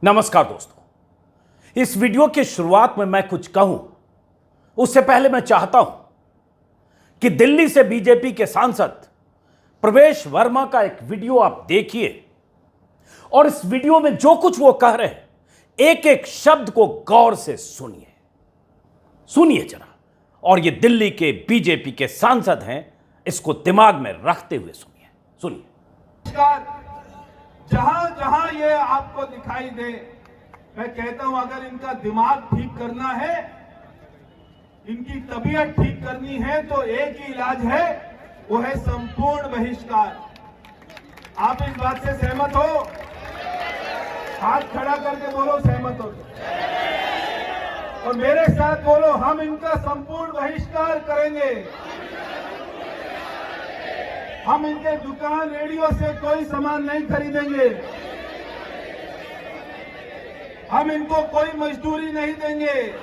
नमस्कार दोस्तों, इस वीडियो की शुरुआत में मैं कुछ कहूं उससे पहले मैं चाहता हूं कि दिल्ली से बीजेपी के सांसद प्रवेश वर्मा का एक वीडियो आप देखिए और इस वीडियो में जो कुछ वो कह रहे हैं एक एक शब्द को गौर से सुनिए जरा। और ये दिल्ली के बीजेपी के सांसद हैं, इसको दिमाग में रखते हुए सुनिए। जहां जहां ये आपको दिखाई दे, मैं कहता हूं अगर इनका दिमाग ठीक करना है, इनकी तबीयत ठीक करनी है तो एक ही इलाज है, वो है संपूर्ण बहिष्कार। आप इस बात से सहमत हो? हाथ खड़ा करके बोलो सहमत हो और मेरे साथ बोलो, हम इनका संपूर्ण बहिष्कार करेंगे। हम इनके दुकान रेडियो से कोई सामान नहीं खरीदेंगे, हम इनको कोई मजदूरी नहीं देंगे।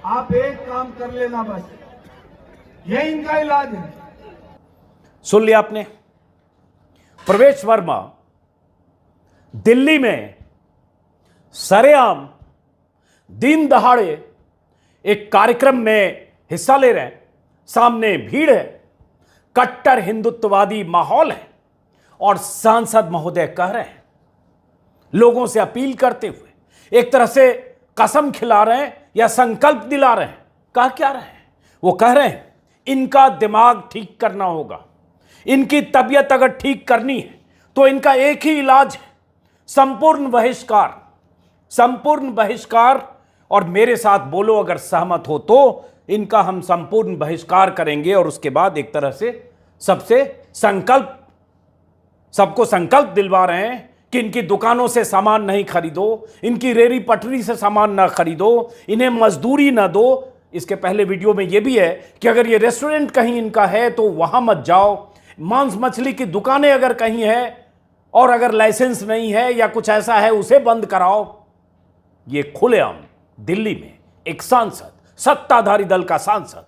आप एक काम कर लेना, बस ये इनका इलाज है। सुन लिया आपने? प्रवेश वर्मा दिल्ली में सरेआम दिन दहाड़े एक कार्यक्रम में हिस्सा ले रहे हैं, सामने भीड़ है, कट्टर हिंदुत्ववादी माहौल है और सांसद महोदय कह रहे हैं, लोगों से अपील करते हुए एक तरह से कसम खिला रहे हैं या संकल्प दिला रहे हैं। कह क्या रहे हैं? वो कह रहे हैं इनका दिमाग ठीक करना होगा, इनकी तबीयत अगर ठीक करनी है तो इनका एक ही इलाज है, संपूर्ण बहिष्कार। और मेरे साथ बोलो अगर सहमत हो तो इनका हम संपूर्ण बहिष्कार करेंगे और उसके बाद एक तरह से सबको संकल्प दिलवा रहे हैं कि इनकी दुकानों से सामान नहीं खरीदो, इनकी रेहड़ी पटरी से सामान ना खरीदो, इन्हें मजदूरी ना दो। इसके पहले वीडियो में यह भी है कि अगर ये रेस्टोरेंट कहीं इनका है तो वहां मत जाओ, मांस मछली की दुकानें अगर कहीं है और अगर लाइसेंस नहीं है या कुछ ऐसा है उसे बंद कराओ। ये खुलेआम दिल्ली में एक सांसद, सत्ताधारी दल का सांसद,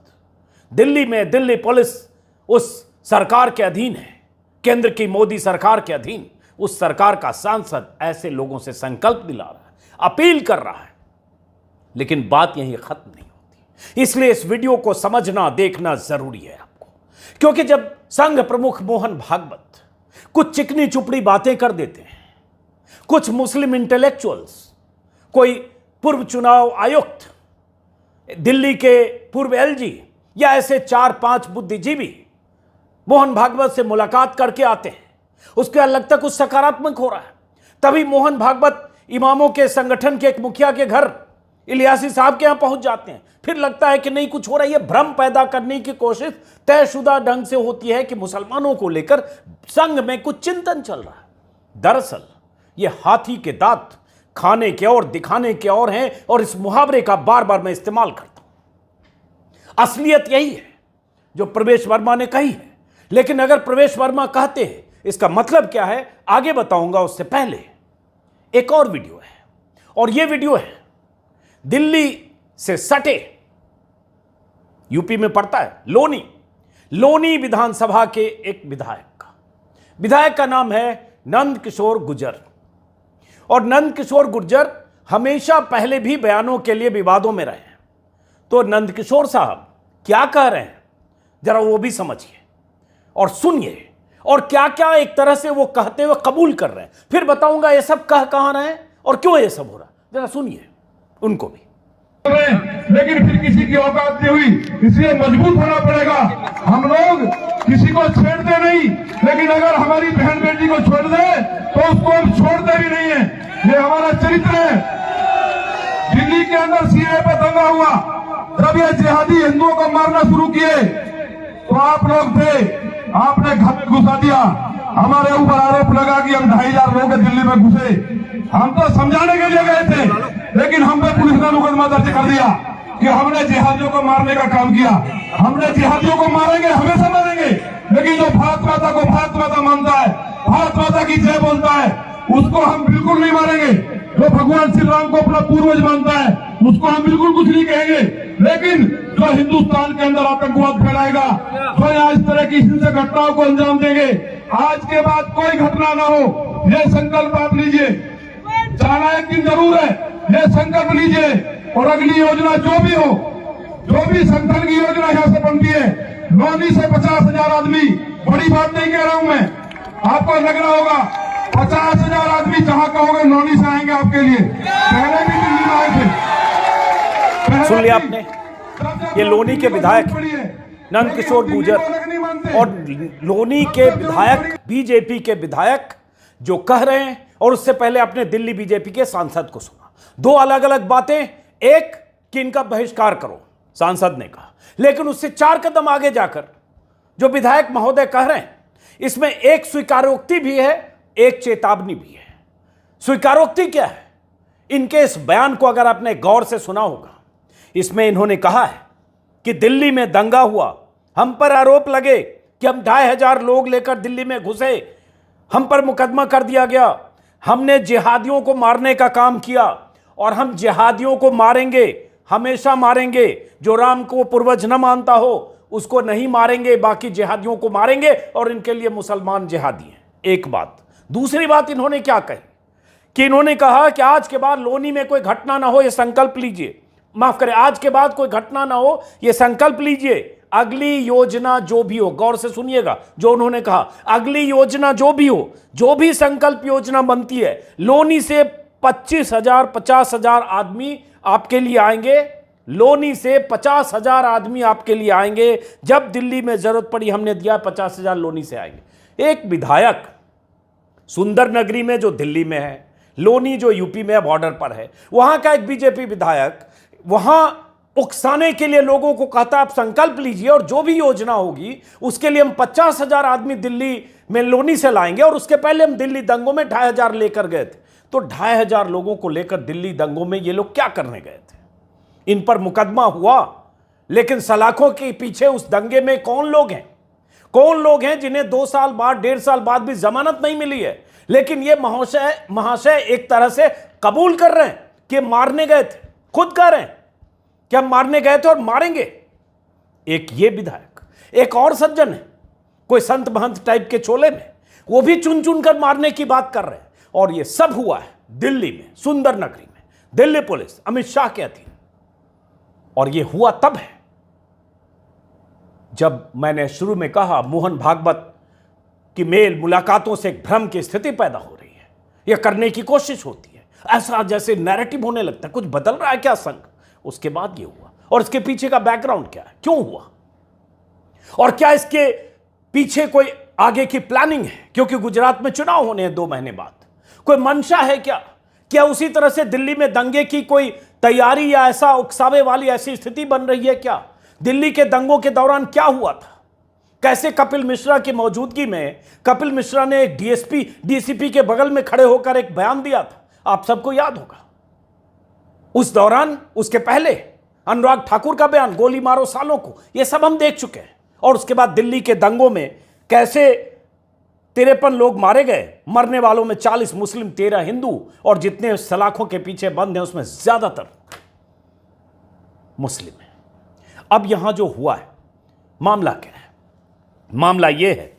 दिल्ली में दिल्ली पुलिस उस सरकार के अधीन है, केंद्र की मोदी सरकार के अधीन उस सरकार का सांसद ऐसे लोगों से संकल्प दिला रहा है, अपील कर रहा है। लेकिन बात यहीं खत्म नहीं होती, इसलिए इस वीडियो को समझना देखना जरूरी है आपको, क्योंकि जब संघ प्रमुख मोहन भागवत कुछ चिकनी चुपड़ी बातें कर देते हैं, कुछ मुस्लिम इंटेलेक्चुअल्स, कोई पूर्व चुनाव आयुक्त, दिल्ली के पूर्व एलजी या ऐसे 4-5 बुद्धिजीवी मोहन भागवत से मुलाकात करके आते हैं, उसके बाद लगता कुछ सकारात्मक हो रहा है, तभी मोहन भागवत इमामों के संगठन के एक मुखिया के घर इलियासी साहब के यहां पहुंच जाते हैं, फिर लगता है कि नहीं कुछ हो रहा है। यह भ्रम पैदा करने की कोशिश तयशुदा ढंग से होती है कि मुसलमानों को लेकर संघ में कुछ चिंतन चल रहा है। दरअसल यह हाथी के दांत खाने के और दिखाने के और हैं और इस मुहावरे का बार बार मैं इस्तेमाल करता हूं। असलियत यही है जो प्रवेश वर्मा ने कही है, लेकिन अगर प्रवेश वर्मा कहते हैं इसका मतलब क्या है आगे बताऊंगा। उससे पहले एक और वीडियो है और यह वीडियो है दिल्ली से सटे, यूपी में पड़ता है, लोनी विधानसभा के एक विधायक का नाम है नंद किशोर गुर्जर। और नंद किशोर गुर्जर हमेशा पहले भी बयानों के लिए विवादों में रहे हैं। तो नंद किशोर साहब क्या कह रहे हैं जरा वो भी समझिए और सुनिए, और क्या क्या एक तरह से वो कहते हुए कबूल कर रहे हैं। फिर बताऊंगा ये सब कह कहां रहे हैं और क्यों ये सब हो रहा है, जरा सुनिए उनको भी। लेकिन फिर किसी की औकात नहीं हुई, इसलिए मजबूत होना पड़ेगा। हम लोग किसी को छेड़ते नहीं, लेकिन अगर हमारी बहन बेटी को छोड़ दे तो उसको हम छोड़ते भी नहीं है। ये हमारा चरित्र है। दिल्ली के अंदर सीए पर दंगा हुआ, जब ये जिहादी हिंदुओं को मारना शुरू किए तो आप लोग थे, आपने घर में घुसा दिया, हमारे ऊपर आरोप लगा कि हम 2500 लोग दिल्ली में घुसे। हम तो समझाने के लिए गए थे, लेकिन हम पे पुलिस ने मुकदमा दर्ज कर दिया कि हमने जिहादियों को मारने का काम किया। हमने जिहादियों को मारेंगे, हमेशा मारेंगे, लेकिन जो भारत माता को भारत माता मानता है, भारत माता की जय बोलता है, उसको हम बिल्कुल नहीं मारेंगे। जो भगवान श्री राम को अपना पूर्वज मानता है, उसको हम बिल्कुल कुछ नहीं कहेंगे। लेकिन जो हिंदुस्तान के अंदर आतंकवाद फैलाएगा, जो यहाँ इस तरह की हिंसक घटनाओं को अंजाम देंगे, आज के बाद कोई घटना ना हो, ये संकल्प आप लीजिए, जाना एक दिन जरूर है, ये संकल्प लीजिए। और अगली योजना जो भी हो, जो भी संगठन की योजना यहाँ से बनती है, नौनी से 50,000 आदमी, बड़ी बात नहीं कह रहा हूं मैं, आपको लग रहा होगा 50,000 आदमी जहां कहोगे नौनी से आएंगे आपके लिए। पहले भी दिल्ली में आए थे। सुन लिया आपने, ये लोनी के विधायक नंद किशोर गुर्जर और लोनी के विधायक, बीजेपी के विधायक जो कह रहे हैं, और उससे पहले अपने दिल्ली बीजेपी के सांसद को सुना। दो अलग अलग बातें, एक कि इनका बहिष्कार करो, सांसद ने कहा, लेकिन उससे 4 कदम आगे जाकर जो विधायक महोदय कह रहे हैं, इसमें एक स्वीकारोक्ति भी है, एक चेतावनी भी है। स्वीकारोक्ति क्या है? इनके इस बयान को अगर आपने गौर से सुना होगा, इसमें इन्होंने कहा है कि दिल्ली में दंगा हुआ, हम पर आरोप लगे कि हम 2,500 लोग लेकर दिल्ली में घुसे, हम पर मुकदमा कर दिया गया, हमने जिहादियों को मारने का काम किया और हम जिहादियों को मारेंगे, हमेशा मारेंगे। जो राम को पूर्वज न मानता हो उसको नहीं मारेंगे, बाकी जिहादियों को मारेंगे, और इनके लिए मुसलमान जिहादी हैं। एक बात। दूसरी बात इन्होंने क्या कही कि इन्होंने कहा कि आज के बाद लोनी में कोई घटना ना हो, यह संकल्प लीजिए। माफ करें, आज के बाद कोई घटना ना हो, यह संकल्प लीजिए। अगली योजना जो भी हो, गौर से सुनिएगा जो उन्होंने कहा, अगली योजना जो भी हो, जो भी संकल्प योजना बनती है, लोनी से 25,000 50,000 आदमी आपके लिए आएंगे। लोनी से 50,000 आदमी आपके लिए आएंगे। जब दिल्ली में जरूरत पड़ी, हमने दिया 50,000 लोनी से आएंगे। एक विधायक सुंदर नगरी में जो दिल्ली में है, लोनी जो यूपी में बॉर्डर पर है, वहां का एक बीजेपी विधायक वहां उकसाने के लिए लोगों को कहता आप संकल्प लीजिए और जो भी योजना होगी उसके लिए हम 50,000 आदमी दिल्ली में लोनी से लाएंगे। और उसके पहले हम दिल्ली दंगों में 2,500 लेकर गए थे। तो 2,500 लोगों को लेकर दिल्ली दंगों में ये लोग क्या करने गए थे? इन पर मुकदमा हुआ, लेकिन सलाखों के पीछे उस दंगे में कौन लोग हैं? कौन लोग हैं जिन्हें 2 साल बाद, 1.5 साल बाद भी जमानत नहीं मिली है, लेकिन ये महाशय एक तरह से कबूल कर रहे हैं कि मारने गए थे। खुद कह रहे हैं कि हम मारने गए थे और मारेंगे। एक ये विधायक, एक और सज्जन है कोई संत महंत टाइप के चोले में, वो भी चुन चुन कर मारने की बात कर रहे हैं। और ये सब हुआ है दिल्ली में, सुंदर नगरी में, दिल्ली पुलिस अमित शाह के अधीन। और ये हुआ तब है जब मैंने शुरू में कहा मोहन भागवत की मेल मुलाकातों से एक भ्रम की स्थिति पैदा हो रही है, यह करने की कोशिश होती है, ऐसा जैसे नैरेटिव होने लगता है, कुछ बदल रहा है क्या संघ। उसके बाद ये हुआ, और इसके पीछे का बैकग्राउंड क्या है, क्यों हुआ, और क्या इसके पीछे कोई आगे की प्लानिंग है? क्योंकि गुजरात में चुनाव होने हैं 2 महीने बाद। कोई मंशा है क्या? क्या उसी तरह से दिल्ली में दंगे की कोई तैयारी या ऐसा उकसावे वाली ऐसी स्थिति बन रही है क्या? दिल्ली के दंगों के दौरान क्या हुआ था? कैसे कपिल मिश्रा की मौजूदगी में कपिल मिश्रा ने एक डीसीपी के बगल में खड़े होकर एक बयान दिया था, आप सबको याद होगा। उस दौरान, उसके पहले अनुराग ठाकुर का बयान, गोली मारो सालों को, यह सब हम देख चुके हैं। और उसके बाद दिल्ली के दंगों में कैसे 53 लोग मारे गए, मरने वालों में 40 मुस्लिम, 13 हिंदू, और जितने सलाखों के पीछे बंद हैं उसमें ज्यादातर मुस्लिम हैं। अब यहां जो हुआ है, मामला क्या है? मामला यह है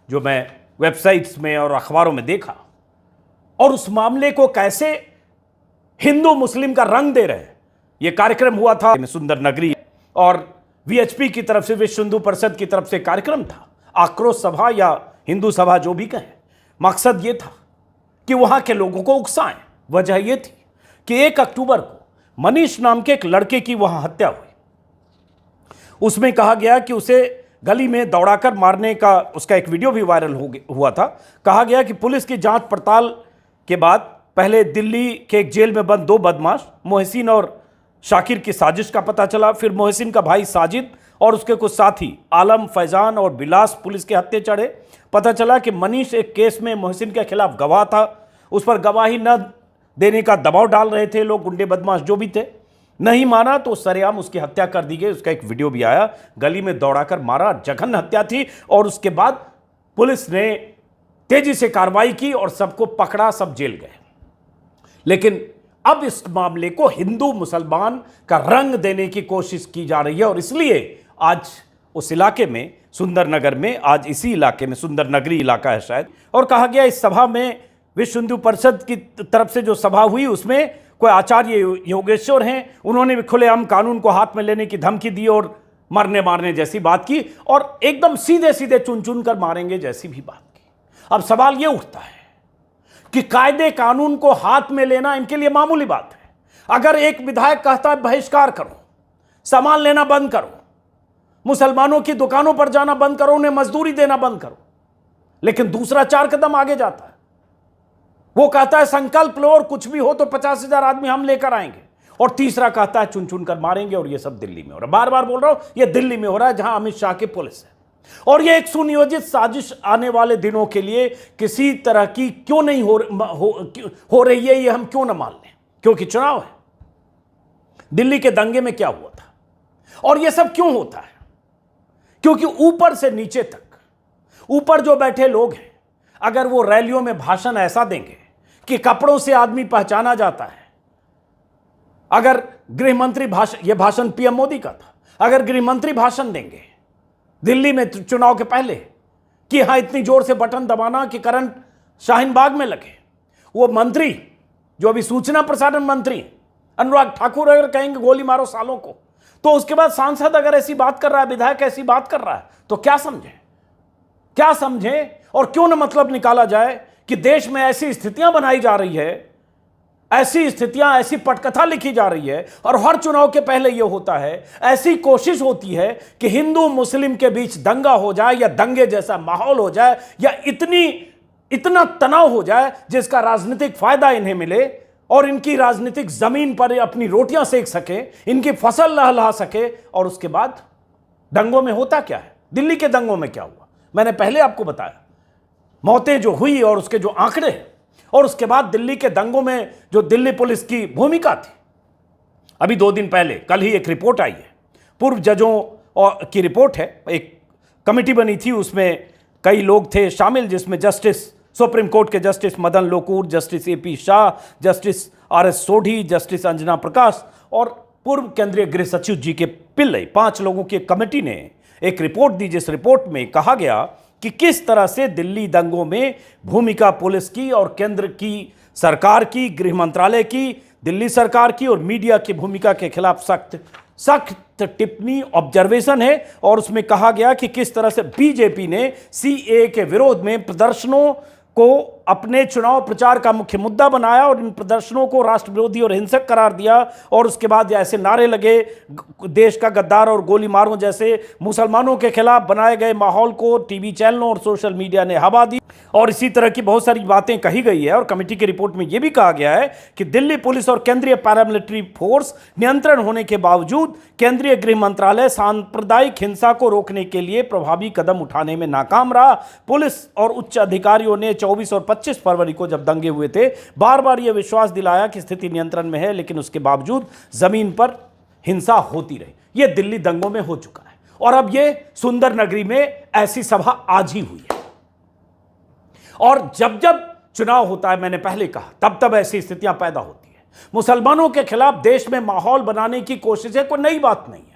जो मैं वेबसाइट्स में और अखबारों में देखा, और उस मामले को कैसे हिंदू मुस्लिम का रंग दे रहे हैं। यह कार्यक्रम हुआ था सुंदर नगरी, और वीएचपी की तरफ से, विश्व हिंदू परिषद की तरफ से कार्यक्रम था, आक्रोश सभा या हिंदू सभा जो भी कहें। मकसद यह था कि वहां के लोगों को उकसाएं। वजह यह थी कि 1 अक्टूबर को मनीष नाम के एक लड़के की वहां हत्या हुई। उसमें कहा गया कि उसे गली में दौड़ाकर मारने का उसका एक वीडियो भी वायरल हुआ था। कहा गया कि पुलिस की जांच पड़ताल के बाद पहले दिल्ली के एक जेल में बंद 2 बदमाश मोहसिन और शाकिर की साजिश का पता चला। फिर मोहसिन का भाई साजिद और उसके कुछ साथी आलम, फैजान और बिलास पुलिस के हत्थे चढ़े। पता चला कि मनीष एक केस में मोहसिन के खिलाफ गवाह था, उस पर गवाही न देने का दबाव डाल रहे थे लोग, गुंडे बदमाश जो भी थे। नहीं माना तो सरेआम उसकी हत्या कर दी गई। उसका एक वीडियो भी आया, गली में दौड़ाकर मारा, जघन्य हत्या थी। और उसके बाद पुलिस ने तेजी से कार्रवाई की और सबको पकड़ा, सब जेल गए। लेकिन अब इस मामले को हिंदू मुसलमान का रंग देने की कोशिश की जा रही है, और इसलिए आज उस इलाके में, सुंदर नगर में, आज इसी इलाके में, सुंदर नगरी इलाका है शायद, और कहा गया इस सभा में विश्व हिंदू परिषद की तरफ से जो सभा हुई उसमें कोई आचार्य योगेश्वर हैं, उन्होंने भी खुलेआम कानून को हाथ में लेने की धमकी दी और मरने मारने जैसी बात की और एकदम सीधे सीधे चुन चुन कर मारेंगे जैसी भी बात की। अब सवाल यह उठता है कि कायदे कानून को हाथ में लेना इनके लिए मामूली बात है। अगर एक विधायक कहता है बहिष्कार करो, सामान लेना बंद करो, मुसलमानों की दुकानों पर जाना बंद करो, उन्हें मजदूरी देना बंद करो, लेकिन दूसरा 4 कदम आगे जाता है। वो कहता है संकल्प लो और कुछ भी हो तो 50,000 आदमी हम लेकर आएंगे, और तीसरा कहता है चुन चुन कर मारेंगे। और ये सब दिल्ली में हो रहा है। बार बार बोल रहा हूं, ये दिल्ली में हो रहा है जहां अमित शाह की पुलिस है। और ये एक सुनियोजित साजिश आने वाले दिनों के लिए किसी तरह की क्यों नहीं हो रही है, ये हम क्यों ना मान लें, क्योंकि चुनाव है। दिल्ली के दंगे में क्या हुआ था और ये सब क्यों होता है? क्योंकि ऊपर से नीचे तक, ऊपर जो बैठे लोग हैं, अगर वो रैलियों में भाषण ऐसा देंगे कि कपड़ों से आदमी पहचाना जाता है, अगर गृह मंत्री यह भाषण पीएम मोदी का था, अगर गृह मंत्री भाषण देंगे दिल्ली में चुनाव के पहले कि हां इतनी जोर से बटन दबाना कि करंट शाहीन बाग में लगे, वो मंत्री जो अभी सूचना प्रसारण मंत्री अनुराग ठाकुर अगर कहेंगे गोली मारो सालों को, तो उसके बाद सांसद अगर ऐसी बात कर रहा है, विधायक ऐसी बात कर रहा है, तो क्या समझें और क्यों न मतलब निकाला जाए कि देश में ऐसी स्थितियां बनाई जा रही है, ऐसी स्थितियां, ऐसी पटकथा लिखी जा रही है और हर चुनाव के पहले यह होता है, ऐसी कोशिश होती है कि हिंदू मुस्लिम के बीच दंगा हो जाए या दंगे जैसा माहौल हो जाए या इतना तनाव हो जाए जिसका राजनीतिक फायदा इन्हें मिले और इनकी राजनीतिक जमीन पर अपनी रोटियां सेक सके, इनकी फसल लहलहा सके। और उसके बाद दंगों में होता क्या है? दिल्ली के दंगों में क्या हुआ मैंने पहले आपको बताया, मौतें जो हुई और उसके जो आंकड़े, और उसके बाद दिल्ली के दंगों में जो दिल्ली पुलिस की भूमिका थी। अभी 2 दिन पहले, कल ही एक रिपोर्ट आई है, पूर्व जजों की रिपोर्ट है, एक कमेटी बनी थी, उसमें कई लोग थे शामिल, जिसमें जस्टिस सुप्रीम कोर्ट के justice Madan Lokur, justice AP Shah, justice RS Sodhi, justice Anjana Prakash और पूर्व केंद्रीय गृह सचिव GK पिल्लई, 5 लोगों की कमेटी ने एक रिपोर्ट दी, जिस रिपोर्ट में कहा गया कि किस तरह से दिल्ली दंगों में भूमिका पुलिस की और केंद्र की सरकार की, गृह मंत्रालय की, दिल्ली सरकार की और मीडिया की भूमिका के खिलाफ सख्त टिप्पणी ऑब्जर्वेशन है। और उसमें कहा गया कि किस तरह से बीजेपी ने CAA के विरोध में प्रदर्शनों को अपने चुनाव प्रचार का मुख्य मुद्दा बनाया और इन प्रदर्शनों को राष्ट्र विरोधी और हिंसक करार दिया। और उसके बाद ऐसे नारे लगे, देश का गद्दार और गोली मारो जैसे मुसलमानों के खिलाफ बनाए गए माहौल को टीवी चैनलों और सोशल मीडिया ने हवा दी। और इसी तरह की बहुत सारी बातें कही गई है। और कमेटी की रिपोर्ट में यह भी कहा गया है कि दिल्ली पुलिस और केंद्रीय पैरामिलिट्री फोर्स नियंत्रण होने के बावजूद केंद्रीय गृह मंत्रालय सांप्रदायिक हिंसा को रोकने के लिए प्रभावी कदम उठाने में नाकाम रहा। पुलिस और उच्च अधिकारियों ने 24 और 25 फरवरी को जब दंगे हुए थे, बार बार यह विश्वास दिलाया कि स्थिति नियंत्रण में है, लेकिन उसके बावजूद जमीन पर हिंसा होती रही। यह दिल्ली दंगों में हो चुका है। और अब यह सुंदर नगरी में ऐसी सभा आज ही हुई है। और जब जब चुनाव होता है, मैंने पहले कहा, तब तब ऐसी स्थितियां पैदा होती है। मुसलमानों के खिलाफ देश में माहौल बनाने की कोशिश है, कोई नई बात नहीं है।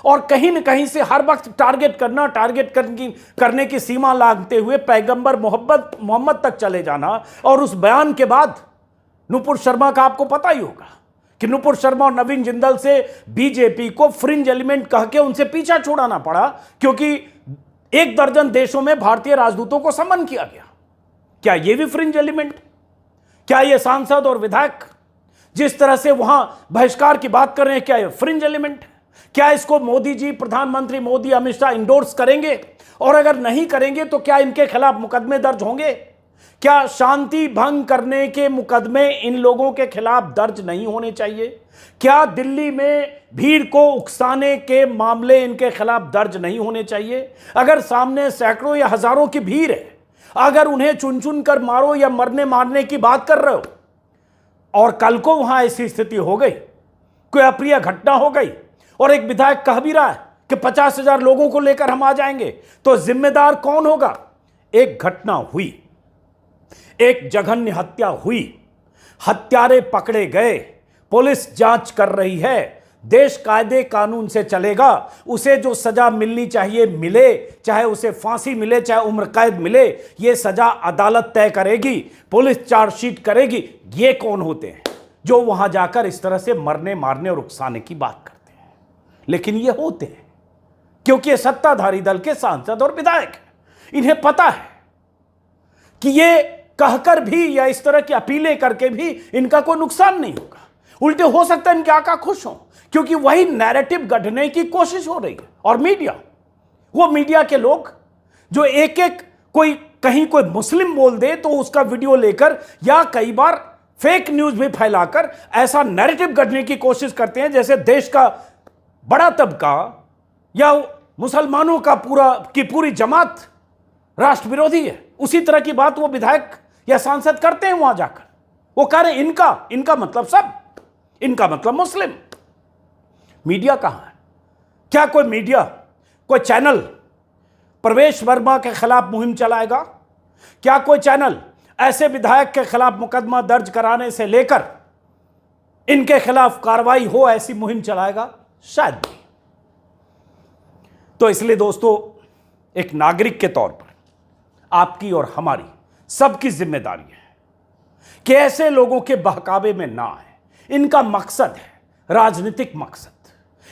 और कहीं न कहीं से हर वक्त टारगेट करने की सीमा लांघते हुए पैगंबर मोहम्मद तक चले जाना। और उस बयान के बाद नुपुर शर्मा का आपको पता ही होगा कि नुपुर शर्मा और नवीन जिंदल से बीजेपी को फ्रिंज एलिमेंट कह के उनसे पीछा छुड़ाना पड़ा, क्योंकि 1 दर्जन देशों में भारतीय राजदूतों को समन किया गया। क्या यह भी फ्रिंज एलिमेंट? क्या यह सांसद और विधायक जिस तरह से वहां बहिष्कार की बात कर रहे हैं, क्या यह फ्रिंज एलिमेंट? क्या इसको मोदी जी, प्रधानमंत्री मोदी, अमित शाह इंडोर्स करेंगे? और अगर नहीं करेंगे तो क्या इनके खिलाफ मुकदमे दर्ज होंगे? क्या शांति भंग करने के मुकदमे इन लोगों के खिलाफ दर्ज नहीं होने चाहिए? क्या दिल्ली में भीड़ को उकसाने के मामले इनके खिलाफ दर्ज नहीं होने चाहिए? अगर सामने सैकड़ों या हजारों की भीड़ है, अगर उन्हें चुन चुन कर मारो या मरने मारने की बात कर रहे हो, और कल को वहां ऐसी स्थिति हो गई, कोई अप्रिय घटना हो गई और एक विधायक कह भी रहा है कि 50,000 लोगों को लेकर हम आ जाएंगे, तो जिम्मेदार कौन होगा? एक घटना हुई, एक जघन्य हत्या हुई, हत्यारे पकड़े गए, पुलिस जांच कर रही है, देश कायदे कानून से चलेगा, उसे जो सजा मिलनी चाहिए मिले, चाहे उसे फांसी मिले, चाहे उम्र कैद मिले, ये सजा अदालत तय करेगी, पुलिस चार्जशीट करेगी। ये कौन होते हैं जो वहां जाकर इस तरह से मरने मारने और उकसाने की बात करते हैं? लेकिन ये होते हैं क्योंकि ये सत्ताधारी दल के सांसद और विधायक हैं। इन्हें पता है कि ये कहकर भी या इस तरह की अपीलें करके भी इनका कोई नुकसान नहीं होगा, उल्टे हो सकता है इनके आका खुश हों, क्योंकि वही नैरेटिव गढ़ने की कोशिश हो रही है। और मीडिया, वो मीडिया के लोग जो एक एक कोई कहीं कोई मुस्लिम बोल दे तो उसका वीडियो लेकर या कई बार फेक न्यूज भी फैलाकर ऐसा नैरेटिव गढ़ने की कोशिश करते हैं जैसे देश का बड़ा तबका या मुसलमानों का पूरी जमात राष्ट्र विरोधी है। उसी तरह की बात वो विधायक या सांसद करते हैं वहां जाकर। वो कह रहे हैं इनका मतलब सब, इनका मतलब मुस्लिम। मीडिया कहां है? क्या कोई मीडिया, कोई चैनल प्रवेश वर्मा के खिलाफ मुहिम चलाएगा? क्या कोई चैनल ऐसे विधायक के खिलाफ मुकदमा दर्ज कराने से लेकर इनके खिलाफ कार्रवाई हो ऐसी मुहिम चलाएगा? शायद नहीं। तो इसलिए दोस्तों, एक नागरिक के तौर पर आपकी और हमारी सबकी जिम्मेदारी है कि ऐसे लोगों के बहकावे में ना आए। इनका मकसद है राजनीतिक मकसद,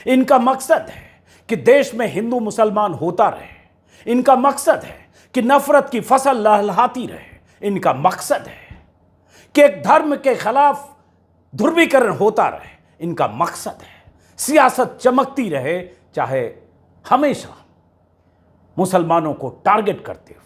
इनका मकसद है कि देश में हिंदू मुसलमान होता रहे, इनका मकसद है कि नफरत की फसल लहलहाती रहे, इनका मकसद है कि एक धर्म के खिलाफ ध्रुवीकरण होता रहे, इनका मकसद है सियासत चमकती रहे, चाहे हमेशा मुसलमानों को टारगेट करते हुए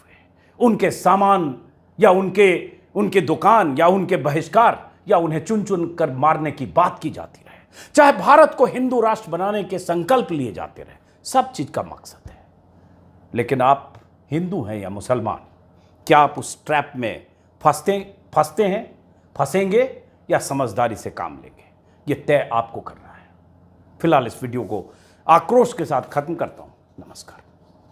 उनके सामान या उनके दुकान या उनके बहिष्कार या उन्हें चुन चुन कर मारने की बात की जाती रहे, चाहे भारत को हिंदू राष्ट्र बनाने के संकल्प लिए जाते रहे। सब चीज का मकसद है। लेकिन आप हिंदू हैं या मुसलमान, क्या आप उस ट्रैप में फंसते हैं, फंसेंगे या समझदारी से काम लेंगे? ये तय आपको करना है। फिलहाल इस वीडियो को आक्रोश के साथ खत्म करता हूं। नमस्कार।